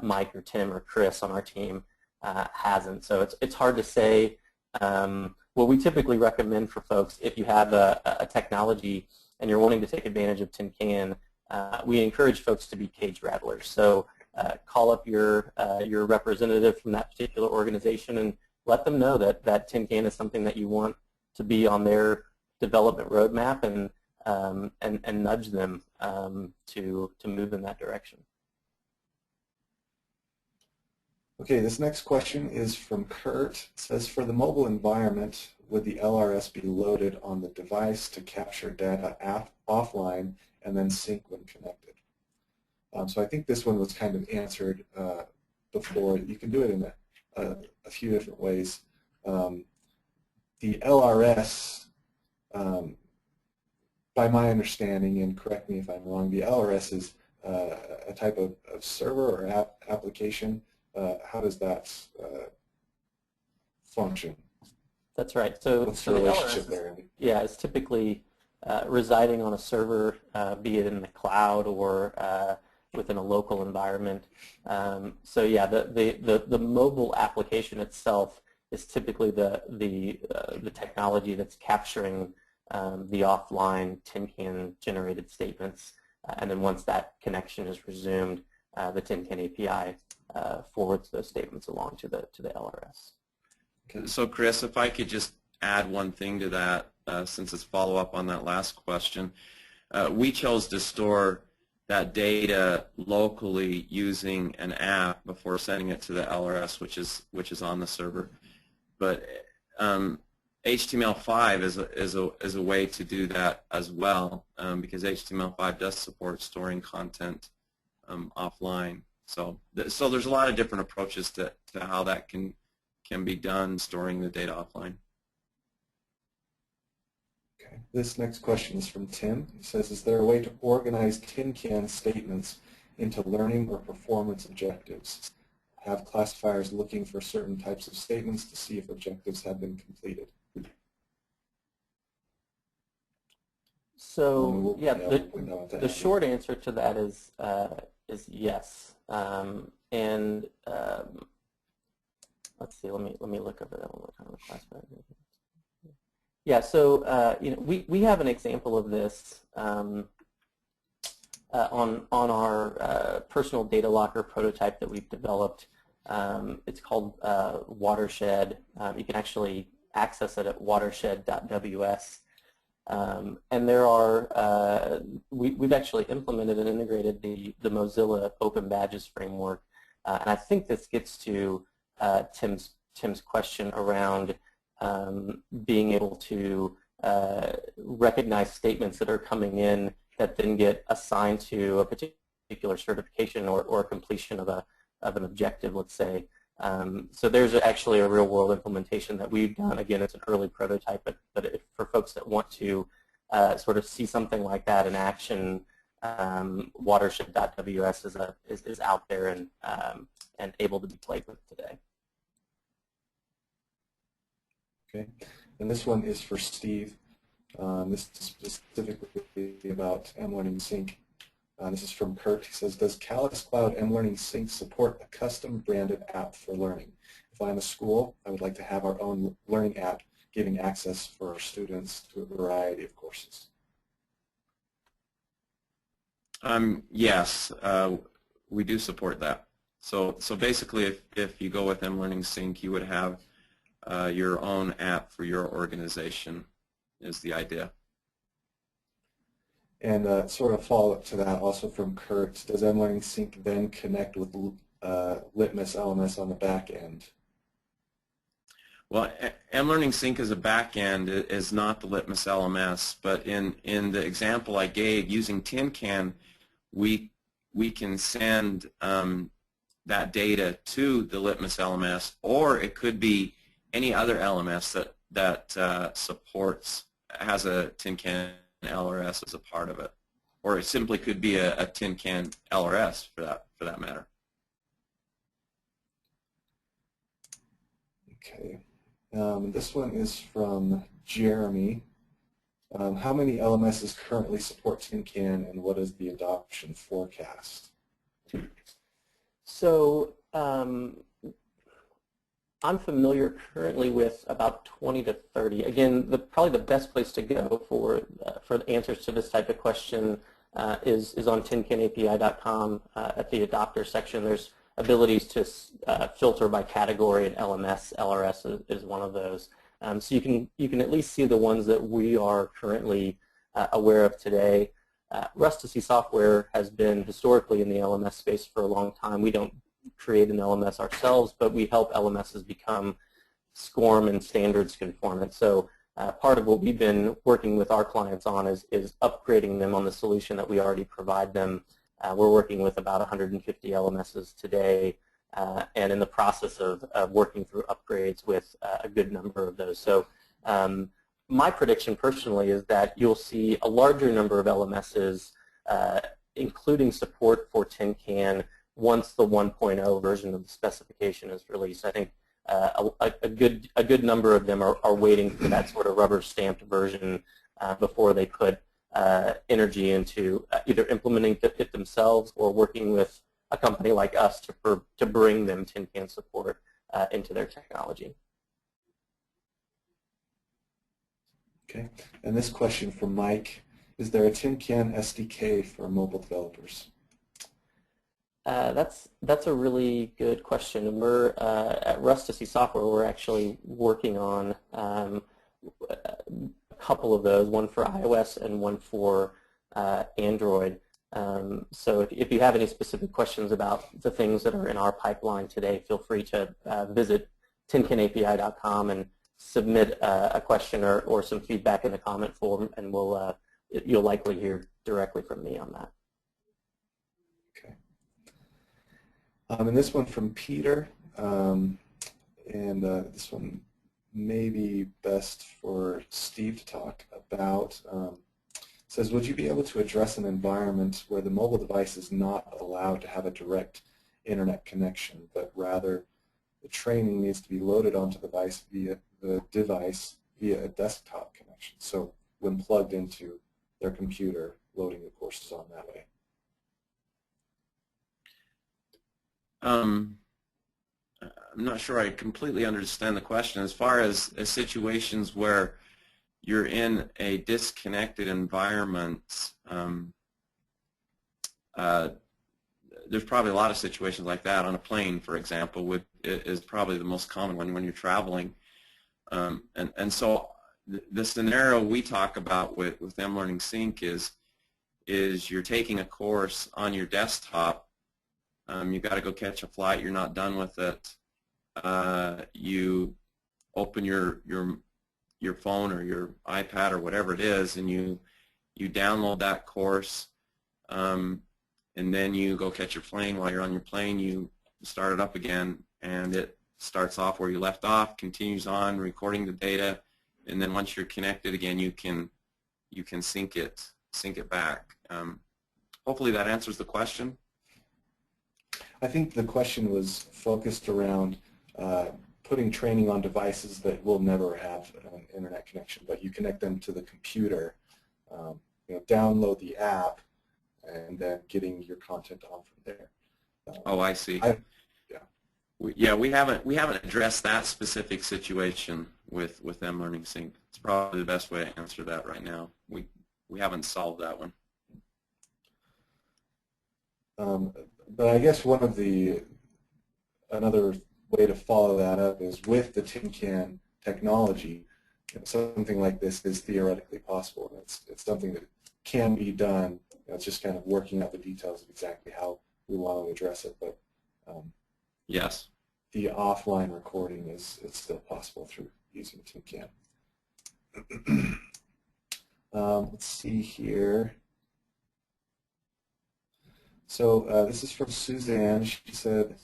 Mike or Tim or Chris on our team hasn't. So it's hard to say. What we typically recommend for folks, if you have a technology and you're wanting to take advantage of tin can, we encourage folks to be cage rattlers. So call up your representative from that particular organization and let them know that tin can is something that you want to be on their development roadmap, and and nudge them to move in that direction. Okay, this next question is from Kurt. It says, for the mobile environment, would the LRS be loaded on the device to capture data offline and then sync when connected? So I think this one was kind of answered before. You can do it in a few different ways. The LRS, by my understanding, and correct me if I'm wrong, the LRS is a type of server or application. How does that function? That's right. So, what's the relationship LRS, there, Andy? Yeah, it's typically residing on a server, be it in the cloud or within a local environment. So yeah, the mobile application itself is typically the technology that's capturing the offline tin can generated statements, and then once that connection is resumed, the tin can API forwards those statements along to the LRS. So Chris, if I could just add one thing to that, since it's follow-up on that last question. We chose to store that data locally using an app before sending it to the LRS, which is on the server. But HTML5 is a way to do that as well, because HTML5 does support storing content offline. So there's a lot of different approaches to how that can be done, storing the data offline. Okay. This next question is from Tim. He says, is there a way to organize tin can statements into learning or performance objectives? Have classifiers looking for certain types of statements to see if objectives have been completed? So yeah, the short answer to that is yes. Let's see. Let me look over that one more time. Classifier. Yeah. So you know, we have an example of this on our personal data locker prototype that we've developed. It's called Watershed. You can actually access it at watershed.ws. And there are, we've actually implemented and integrated the Mozilla Open Badges framework. And I think this gets to Tim's question around being able to recognize statements that are coming in that then get assigned to a particular certification or completion of an objective, let's say. So there's actually a real-world implementation that we've done. Again, it's an early prototype, but for folks that want to sort of see something like that in action, watershed.ws is out there and able to be played with today. Okay, and this one is for Steve. This is specifically about mLearning Sync. This is from Kurt. He says, does CallidusCloud mLearning Sync support a custom branded app for learning? If I'm a school, I would like to have our own learning app giving access for our students to a variety of courses. Yes, we do support that. So basically, if you go with mLearning Sync, you would have your own app for your organization, is the idea. And sort of follow-up to that, also from Kurt, does mLearning Sync then connect with Litmus LMS on the back end? Well, mLearning Sync as a back end is not the Litmus LMS, but in the example I gave, using Tin Can, we can send that data to the Litmus LMS, or it could be any other LMS that has a Tin Can LRS as a part of it, or it simply could be a Tin Can LRS for that matter. Okay, this one is from Jeremy. How many LMSs currently support Tin Can, and what is the adoption forecast? So I'm familiar currently with about 20 to 30. Again, probably the best place to go for the answers to this type of question is on tincanapi.com at the adopter section. There's abilities to filter by category, and LRS is one of those. So you can at least see the ones that we are currently aware of today. Rusty Software has been historically in the LMS space for a long time. We don't create an LMS ourselves, but we help LMSs become SCORM and standards conformant. So part of what we've been working with our clients on is upgrading them on the solution that we already provide them. We're working with about 150 LMSs today, and in the process of working through upgrades with a good number of those. So my prediction personally is that you'll see a larger number of LMSs, including support for Tin Can, once the 1.0 version of the specification is released. I think a good number of them are waiting for that sort of rubber-stamped version before they put energy into either implementing it themselves or working with a company like us to bring them Tin Can support into their technology. Okay, and this question from Mike, is there a Tin Can SDK for mobile developers? That's a really good question. And we're at Rusty Software, we're actually working on a couple of those, one for iOS and one for Android. So if you have any specific questions about the things that are in our pipeline today, feel free to visit tincanapi.com and submit a question or some feedback in the comment form, and you'll likely hear directly from me on that. Okay. And this one from Peter, and this one may be best for Steve to talk about. Says, would you be able to address an environment where the mobile device is not allowed to have a direct internet connection, but rather the training needs to be loaded onto the device via a desktop connection? So when plugged into their computer, loading the courses on that way. I'm not sure I completely understand the question. As far as situations where you're in a disconnected environment, there's probably a lot of situations like that. On a plane, for example, is probably the most common one when you're traveling. And so the scenario we talk about with mLearning Sync is you're taking a course on your desktop. You've got to go catch a flight. You're not done with it. You open your phone or your iPad or whatever it is, and you download that course, and then you go catch your plane. While you're on your plane, you start it up again, and it starts off where you left off, continues on, recording the data, and then once you're connected again, you can sync it back. Hopefully that answers the question. I think the question was focused around putting training on devices that will never have an internet connection, but you connect them to the computer, download the app, and then getting your content on from there. Oh, I see. We haven't addressed that specific situation with mLearning Sync. It's probably the best way to answer that right now. We haven't solved that one. But I guess another way to follow that up is with the Tin Can technology, something like this is theoretically possible. It's something that can be done. It's just kind of working out the details of exactly how we want to address it. But yes, the offline recording it's still possible through using Tin Can. Let's see here. So this is from Suzanne. She said,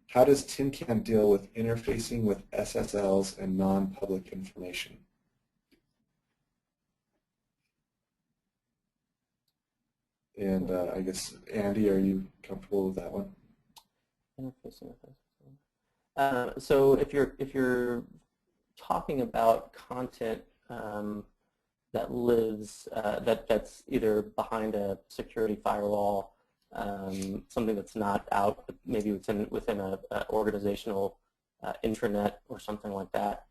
how does Tin Can deal with interfacing with SSLs and non-public information? And I guess, Andy, are you comfortable with that one? Interfacing with SSL. So if you're talking about content that lives that's either behind a security firewall, something that's not out, but maybe within an organizational intranet or something like that,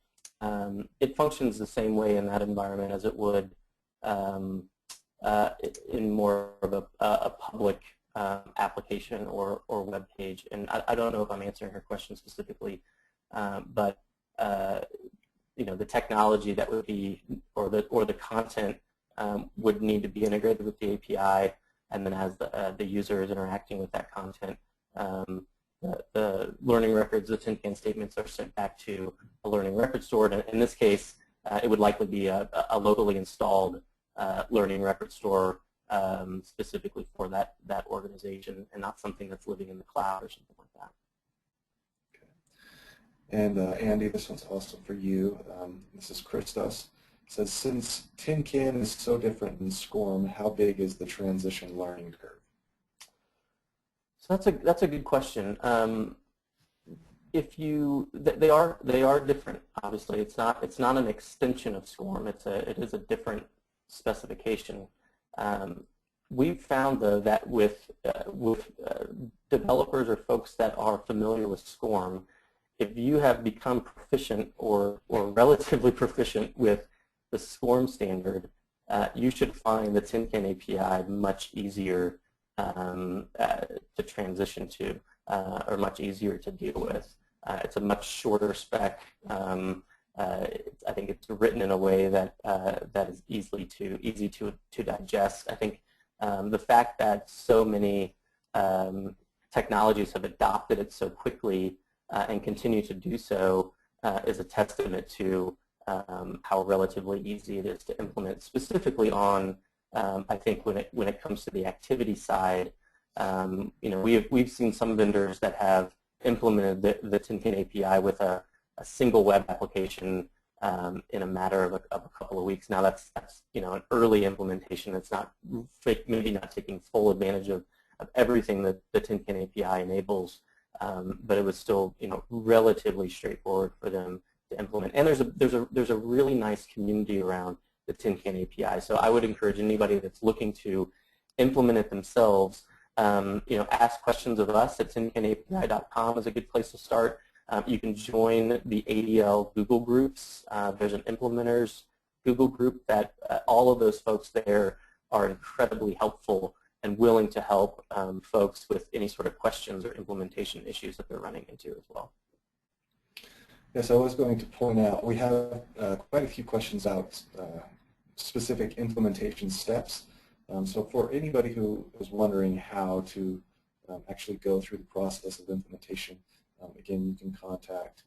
it functions the same way in that environment as it would in more of a public application or web page. And I don't know if I'm answering her question specifically, but the technology that would be, or the content would need to be integrated with the API, and then as the user is interacting with that content, the learning records, the tin can statements are sent back to a learning record store. And in this case, it would likely be a locally installed learning record store specifically for that organization, and not something that's living in the cloud or something like that. And Andy, this one's also for you. This is Christos. It says, since Tin Can is so different than SCORM, how big is the transition learning curve? So that's a good question. They are different. Obviously, it's not an extension of SCORM. It is a different specification. We've found though that with developers or folks that are familiar with SCORM, if you have become proficient or relatively proficient with the SCORM standard, you should find the Tin Can API much easier to transition to, or much easier to deal with. It's a much shorter spec. I think it's written in a way that is easy to digest. I think the fact that so many technologies have adopted it so quickly and continue to do so is a testament to how relatively easy it is to implement, specifically on I think when it comes to the activity side. We've seen some vendors that have implemented the Tin Can API with a single web application in a matter of a couple of weeks. Now that's an early implementation. It's not maybe not taking full advantage of everything that the Tin Can API enables, but it was still relatively straightforward for them to implement. And there's a really nice community around the Tin Can API. So I would encourage anybody that's looking to implement it themselves, ask questions of us at tincanapi.com is a good place to start. You can join the ADL Google groups. There's an implementers Google group that all of those folks there are incredibly helpful and willing to help folks with any sort of questions or implementation issues that they're running into as well. Yes, I was going to point out, we have quite a few questions out, specific implementation steps. So for anybody who is wondering how to actually go through the process of implementation, again, you can contact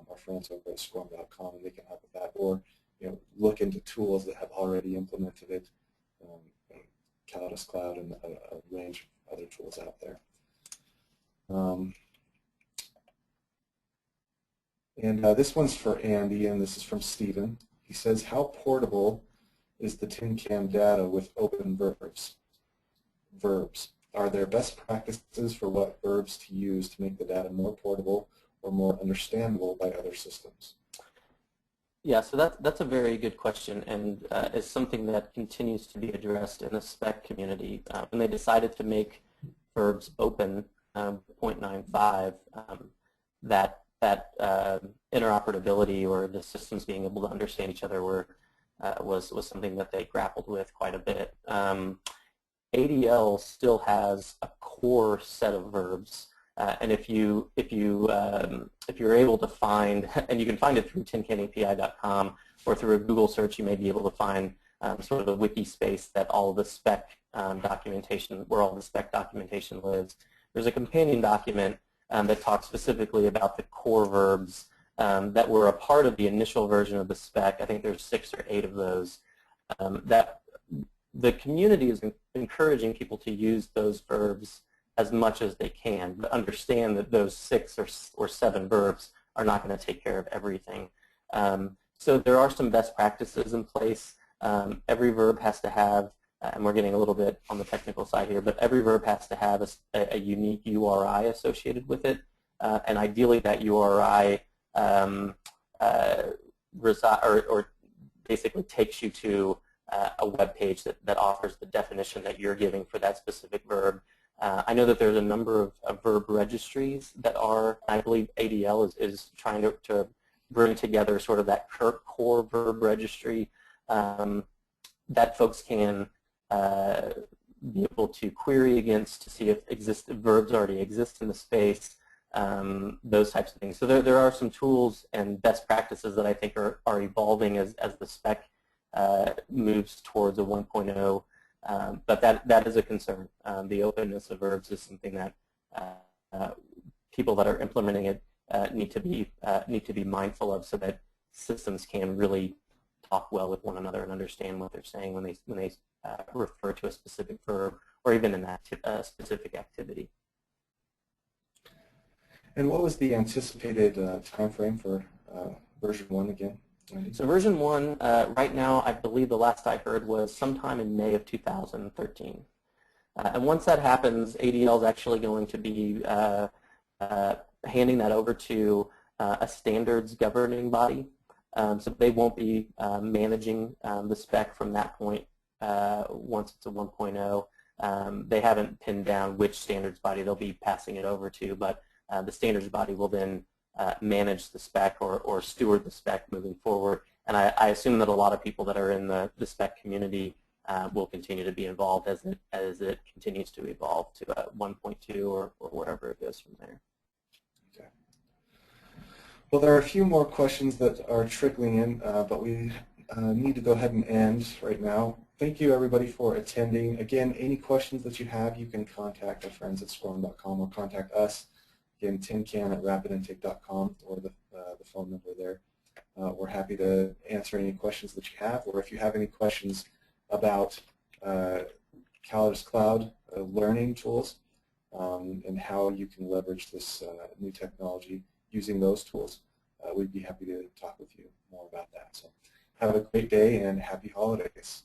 our friends over at scorm.com and they can help with that, or look into tools that have already implemented it, CallidusCloud and a range of other tools out there. This one's for Andy, and this is from Stephen. He says, how portable is the Tin Can data with open verbs? Are there best practices for what verbs to use to make the data more portable or more understandable by other systems? Yeah, so that's a very good question, and is something that continues to be addressed in the spec community. When they decided to make verbs open, 0.95, that interoperability or the systems being able to understand each other was something that they grappled with quite a bit. ADL still has a core set of verbs, and if you're able to find, and you can find it through tincanapi.com or through a Google search, you may be able to find sort of the wiki space that all of the spec documentation, where all the spec documentation lives. There's a companion document that talks specifically about the core verbs that were a part of the initial version of the spec. I think there's 6 or 8 of those. That the community is encouraging people to use those verbs as much as they can, but understand that those 6 or 7 verbs are not going to take care of everything. So there are some best practices in place. Every verb has to have, and we're getting a little bit on the technical side here, but every verb has to have a unique URI associated with it, and ideally that URI basically takes you to a web page that offers the definition that you're giving for that specific verb. I know that there's a number of verb registries that are, I believe ADL is trying to bring together sort of that core verb registry that folks can be able to query against to see if verbs already exist in the space, those types of things. So there are some tools and best practices that I think are evolving as the spec moves towards a 1.0, but that is a concern. The openness of verbs is something that people that are implementing it need to be mindful of, so that systems can really talk well with one another and understand what they're saying when they refer to a specific verb or even an specific activity. And what was the anticipated time frame for version 1 again, Andy? So version 1, right now, I believe the last I heard was sometime in May of 2013. And once that happens, ADL is actually going to be handing that over to a standards governing body. So they won't be managing the spec from that point once it's a 1.0. They haven't pinned down which standards body they'll be passing it over to, but the standards body will then manage the spec or steward the spec moving forward. And I assume that a lot of people that are in the spec community will continue to be involved as it continues to evolve to 1.2 or wherever it goes from there. Okay. Well, there are a few more questions that are trickling in, but we need to go ahead and end right now. Thank you, everybody, for attending. Again, any questions that you have, you can contact our friends at Squirm.com or contact us. Again, tincan@rapidintake.com or the phone number there. We're happy to answer any questions that you have, or if you have any questions about CallidusCloud learning tools and how you can leverage this new technology using those tools, we'd be happy to talk with you more about that. So have a great day and happy holidays.